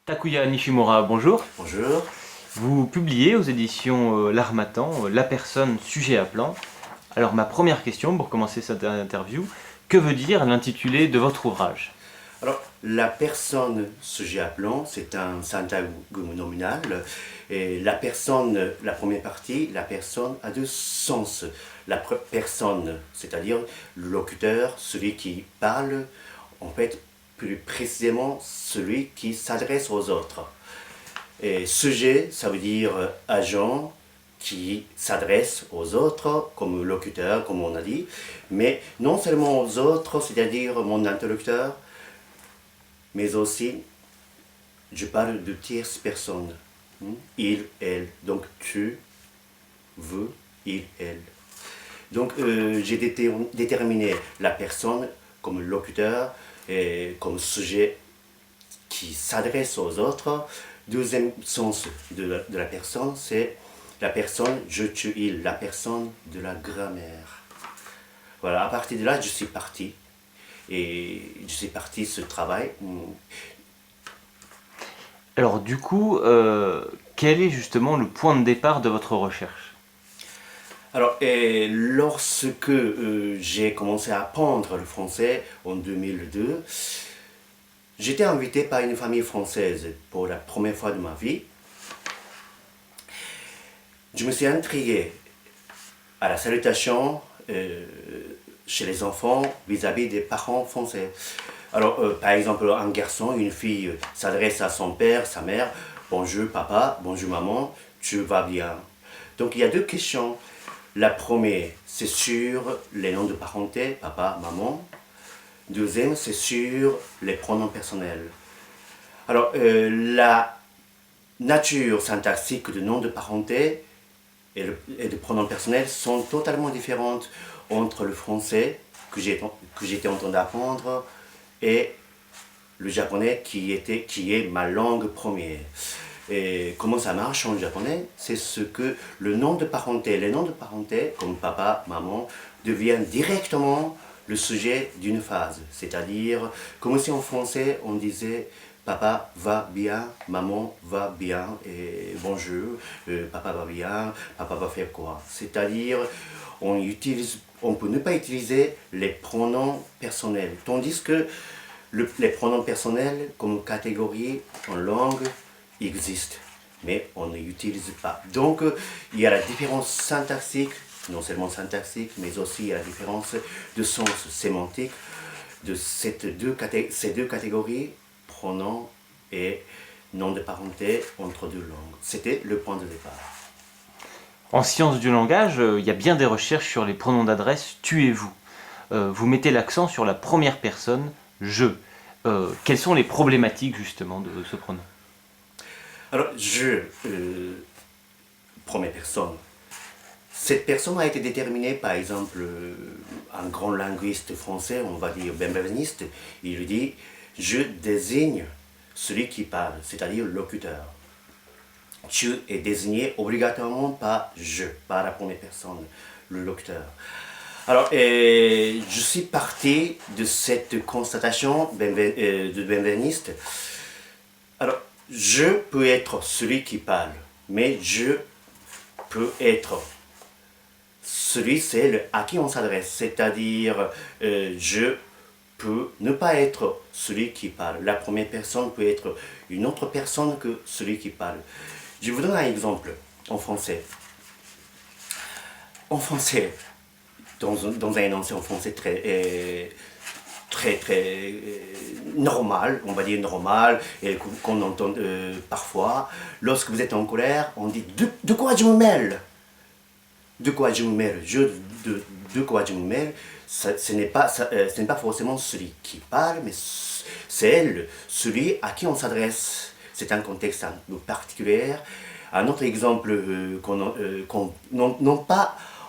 Takuya Nishimura, bonjour. Bonjour. Vous publiez aux éditions L'Harmattan, La personne, sujet appelant. Alors ma première question pour commencer cette interview, que veut dire l'intitulé de votre ouvrage? Alors, la personne sujet appelant, c'est un syntagme nominal. Et la personne, la première partie, la personne a deux sens. Personne, c'est-à-dire le locuteur, celui qui parle, en fait, plus précisément celui qui s'adresse aux autres. Et sujet, ça veut dire agent qui s'adresse aux autres, comme locuteur, comme on a dit, mais non seulement aux autres, c'est-à-dire mon interlocuteur, mais aussi, je parle de tierces personnes. Il, elle. Donc tu, vous, il, elle. Donc j'ai déterminé la personne comme locuteur et comme sujet qui s'adresse aux autres. Deuxième sens de la personne, c'est la personne, je, tu, il, la personne de la grammaire. Voilà, à partir de là, je suis parti. Et je suis parti ce travail. Alors du coup, quel est justement le point de départ de votre recherche? Alors, et lorsque j'ai commencé à apprendre le français en 2002, j'étais invité par une famille française pour la première fois de ma vie. Je me suis intrigué à la salutation chez les enfants vis-à-vis des parents français. Alors, par exemple, un garçon, une fille s'adresse à son père, sa mère, bonjour papa, bonjour maman, tu vas bien. Donc, il y a deux questions. La première, c'est sur les noms de parenté, papa, maman. Deuxième, c'est sur les pronoms personnels. Alors, la nature syntaxique de nom de parenté et de pronoms personnels sont totalement différentes entre le français que j'étais en train d'apprendre et le japonais qui est ma langue première. Et comment ça marche en japonais? C'est ce que le nom de parenté, les noms de parenté, comme papa, maman, deviennent directement le sujet d'une phrase. C'est-à-dire, comme si en français on disait papa va bien, maman va bien, et bonjour, papa va bien, papa va faire quoi? C'est-à-dire, on peut ne pas utiliser les pronoms personnels. Tandis que les pronoms personnels comme catégorie en langue existent, mais on ne l'utilise pas. Donc, il y a la différence syntaxique, non seulement syntaxique, mais aussi la différence de sens sémantique de ces deux catégories, pronoms et nom de parenté entre deux langues. C'était le point de départ. En sciences du langage, il y a bien des recherches sur les pronoms d'adresse tu et vous. Vous mettez l'accent sur la première personne, je. Quelles sont les problématiques justement de ce pronom? Alors, première personne. Cette personne a été déterminée, par exemple, un grand linguiste français, on va dire benveniste, il dit je désigne celui qui parle, c'est-à-dire le locuteur. Tu est désigné obligatoirement par je, par la première personne, le locuteur. Alors, je suis parti de cette constatation de benveniste. Alors, je peux être celui qui parle, mais je peux être celui, c'est à qui on s'adresse. C'est-à-dire, je peux ne pas être celui qui parle. La première personne peut être une autre personne que celui qui parle. Je vous donne un exemple en français. En français, dans un énoncé en français très normal, on va dire normal, et qu'on entend parfois, lorsque vous êtes en colère, on dit de quoi je me mêle? De quoi je me mêle? De quoi je me mêle? Ce n'est pas forcément celui qui parle, mais c'est celui à qui on s'adresse. C'est un contexte un peu particulier. Un autre exemple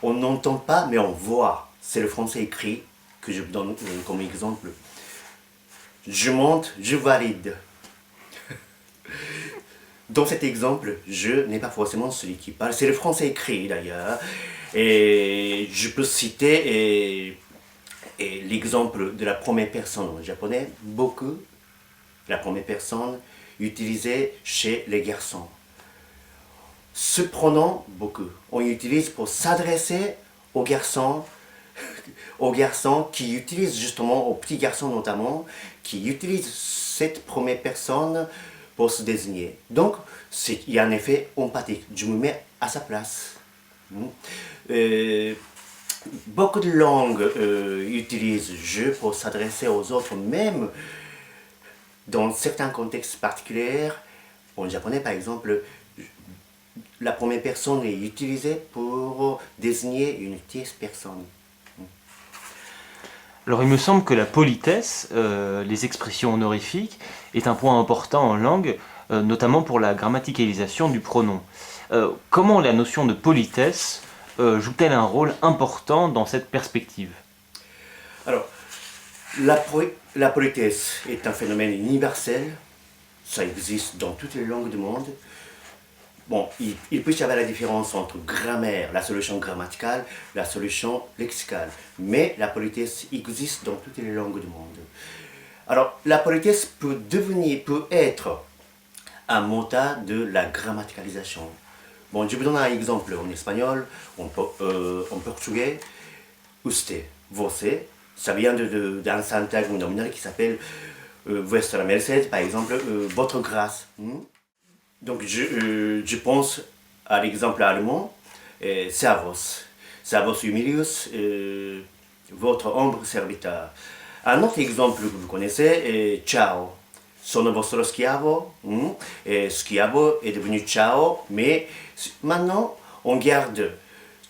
on n'entend pas, mais on voit. C'est le français écrit que je donne comme exemple. Je monte, je valide. Dans cet exemple, je n'est pas forcément celui qui parle. C'est le français écrit d'ailleurs. Et je peux citer l'exemple de la première personne en japonais. Beaucoup, la première personne, utilisé chez les garçons. Ce pronom, beaucoup, on utilise pour s'adresser aux garçons, aux garçons qui utilisent justement, aux petits garçons notamment, qui utilisent cette première personne pour se désigner. Donc, il y a un effet empathique. Je me mets à sa place. Beaucoup de langues utilisent je pour s'adresser aux autres, même dans certains contextes particuliers. En japonais, par exemple, la première personne est utilisée pour désigner une tierce personne. Alors il me semble que la politesse, les expressions honorifiques, est un point important en langue, notamment pour la grammaticalisation du pronom. Comment la notion de politesse joue-t-elle un rôle important dans cette perspective? Alors, la politesse est un phénomène universel, ça existe dans toutes les langues du monde. Bon, il peut y avoir la différence entre grammaire, la solution grammaticale, la solution lexicale. Mais la politesse existe dans toutes les langues du monde. Alors, la politesse peut être un moteur de la grammaticalisation. Bon, je vous donne un exemple en espagnol, en portugais. Usted, você, ça vient d'un syntagme nominal qui s'appelle vuestra merced, par exemple, votre grâce. Donc je pense à l'exemple allemand, servus, servus humilius, votre humble serviteur. Un autre exemple que vous connaissez est ciao, sono vostro schiavo, schiavo est devenu ciao, mais maintenant on garde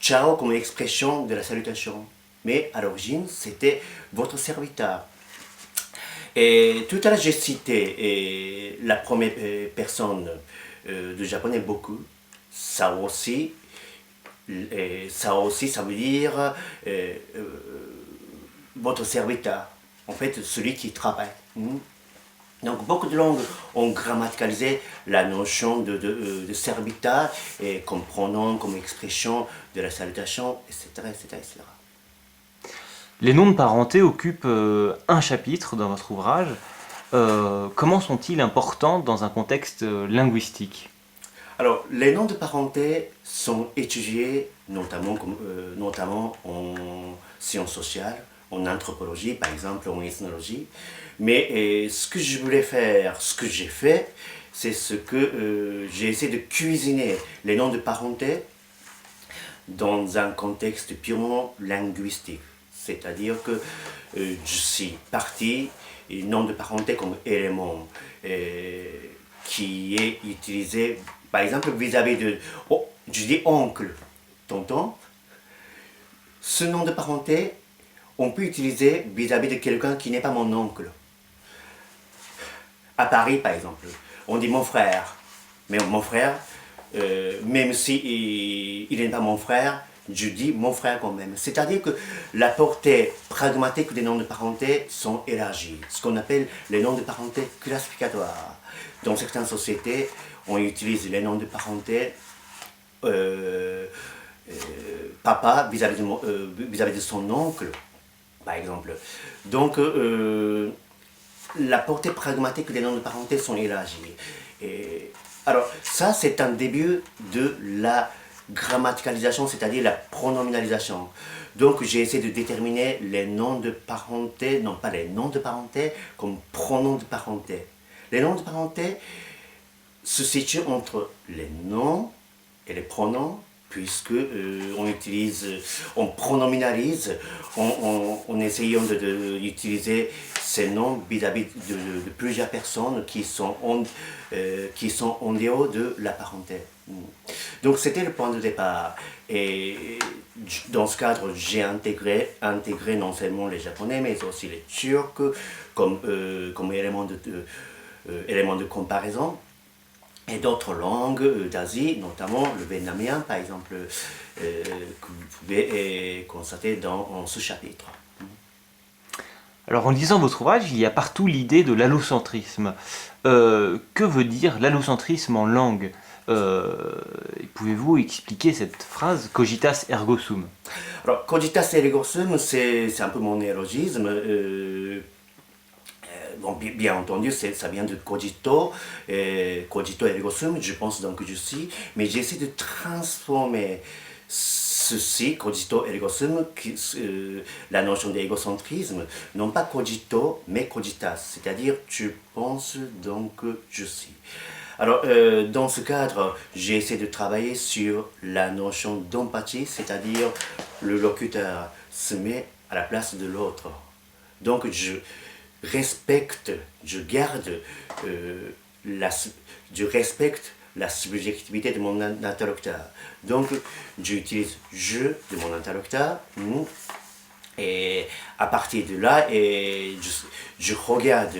ciao comme expression de la salutation. Mais à l'origine c'était votre serviteur. Et tout à l'heure j'ai cité la première personne de japonais beaucoup. Ça aussi, ça veut dire votre serviteur, en fait celui qui travaille. Donc beaucoup de langues ont grammaticalisé la notion de serviteur comme pronom, comme expression de la salutation, etc. etc., etc. Les noms de parenté occupent un chapitre dans votre ouvrage. Comment sont-ils importants dans un contexte linguistique? Alors, les noms de parenté sont étudiés notamment en sciences sociales, en anthropologie, par exemple, en ethnologie. Mais ce que je voulais faire, ce que j'ai fait, c'est j'ai essayé de cuisiner les noms de parenté dans un contexte purement linguistique. C'est-à-dire que je suis parti, nom de parenté comme élément qui est utilisé, par exemple, vis-à-vis de, je dis oncle, tonton. Ce nom de parenté, on peut utiliser vis-à-vis de quelqu'un qui n'est pas mon oncle. À Paris, par exemple, on dit mon frère. Mais mon frère, même si il n'est pas mon frère, je dis mon frère quand même. C'est-à-dire que la portée pragmatique des noms de parenté sont élargies. Ce qu'on appelle les noms de parenté classificatoires. Dans certaines sociétés, on utilise les noms de parenté papa vis-à-vis de son oncle, par exemple. Donc, la portée pragmatique des noms de parenté sont élargies. Alors, ça, c'est un début de la grammaticalisation, c'est-à-dire la pronominalisation. Donc, j'ai essayé de déterminer les noms de parenté, non pas les noms de parenté, comme pronoms de parenté. Les noms de parenté se situent entre les noms et les pronoms, puisque on pronominalise en essayant d'utiliser ces noms vis-à-vis de plusieurs personnes qui sont en dehors de la parenté. Donc c'était le point de départ. Et dans ce cadre, j'ai intégré non seulement les Japonais, mais aussi les Turcs comme élément de comparaison. Et d'autres langues d'Asie, notamment le vietnamien, par exemple, que vous pouvez constater dans ce chapitre. Alors en lisant votre ouvrage, il y a partout l'idée de l'allocentrisme. Que veut dire l'allocentrisme en langue? Pouvez-vous expliquer cette phrase cogitas ergo sum? Alors, cogitas ergo sum, c'est un peu mon néologisme. bon, bien entendu, ça vient de cogito, cogito ergo sum, je pense donc je suis, mais j'essaie de transformer ceci, cogito ergo sum, la notion d'égocentrisme, non pas cogito, mais cogitas, c'est-à-dire tu penses donc je suis. Alors, dans ce cadre, j'ai essayé de travailler sur la notion d'empathie, c'est-à-dire le locuteur se met à la place de l'autre. Donc, je respecte, je garde, je respecte la subjectivité de mon interlocuteur. Donc, j'utilise je de mon interlocuteur. Et à partir de là, je regarde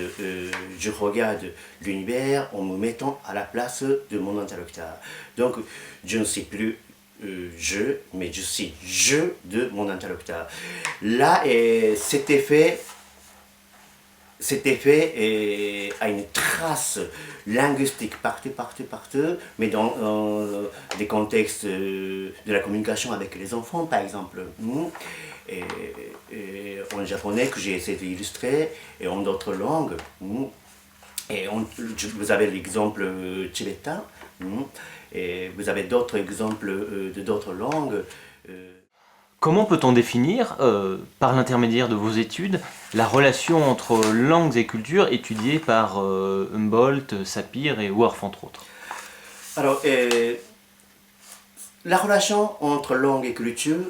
l'univers en me mettant à la place de mon interlocuteur. Donc, je ne suis plus je, mais je suis je de mon interlocuteur. Là, cet effet a une trace linguistique partout, mais dans des contextes de la communication avec les enfants, par exemple. Et en japonais que j'ai essayé d'illustrer, et en d'autres langues. Et vous avez l'exemple tibétain, et vous avez d'autres exemples de d'autres langues. Comment peut-on définir, par l'intermédiaire de vos études, la relation entre langues et cultures étudiées par Humboldt, Sapir et Worf, entre autres? Alors, la relation entre langue et culture,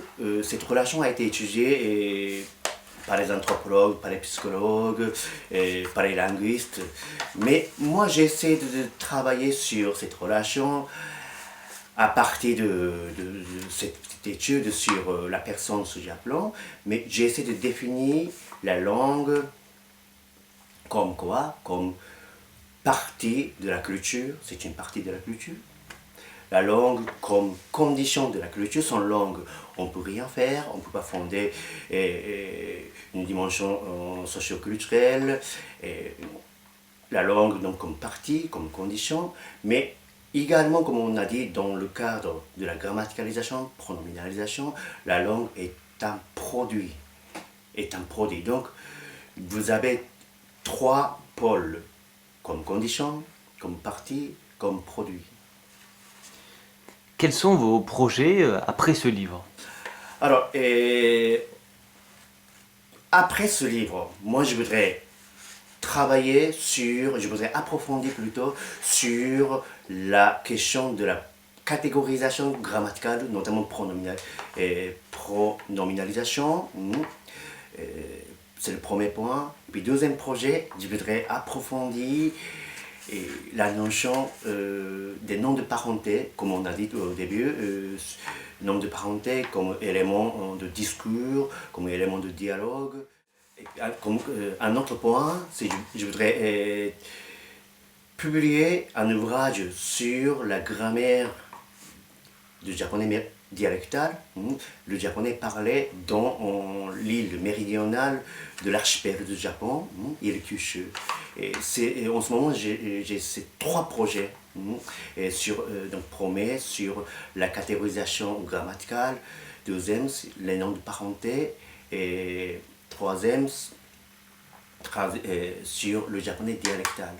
cette relation a été étudiée par les anthropologues, par les psychologues, par les linguistes. Mais moi, j'essaie de travailler sur cette relation à partir de cette petite étude sur la personne sous Japon. Mais j'essaie de définir la langue comme quoi? Comme partie de la culture. C'est une partie de la culture. La langue comme condition de la culture. Sans langue, on ne peut rien faire, on ne peut pas fonder une dimension socio-culturelle. La langue donc comme partie, comme condition, mais également, comme on a dit, dans le cadre de la grammaticalisation, pronominalisation, la langue est un produit. Donc, vous avez trois pôles, comme condition, comme partie, comme produit. Quels sont vos projets après ce livre? Alors, après ce livre, moi je voudrais je voudrais approfondir plutôt sur la question de la catégorisation grammaticale, notamment pronominalisation. C'est le premier point. Puis deuxième projet, je voudrais approfondir la notion des noms de parenté, comme on a dit au début, noms de parenté comme élément de discours, comme élément de dialogue. Un autre point, c'est que je voudrais publier un ouvrage sur la grammaire du japonais dialectal, le japonais parlé dans l'île méridionale de l'archipel du Japon, l'île Kyushu. Et en ce moment, j'ai ces trois projets. Donc, premier, sur la catégorisation grammaticale. Deuxième, les noms de parenté. Et troisième, sur le japonais dialectal.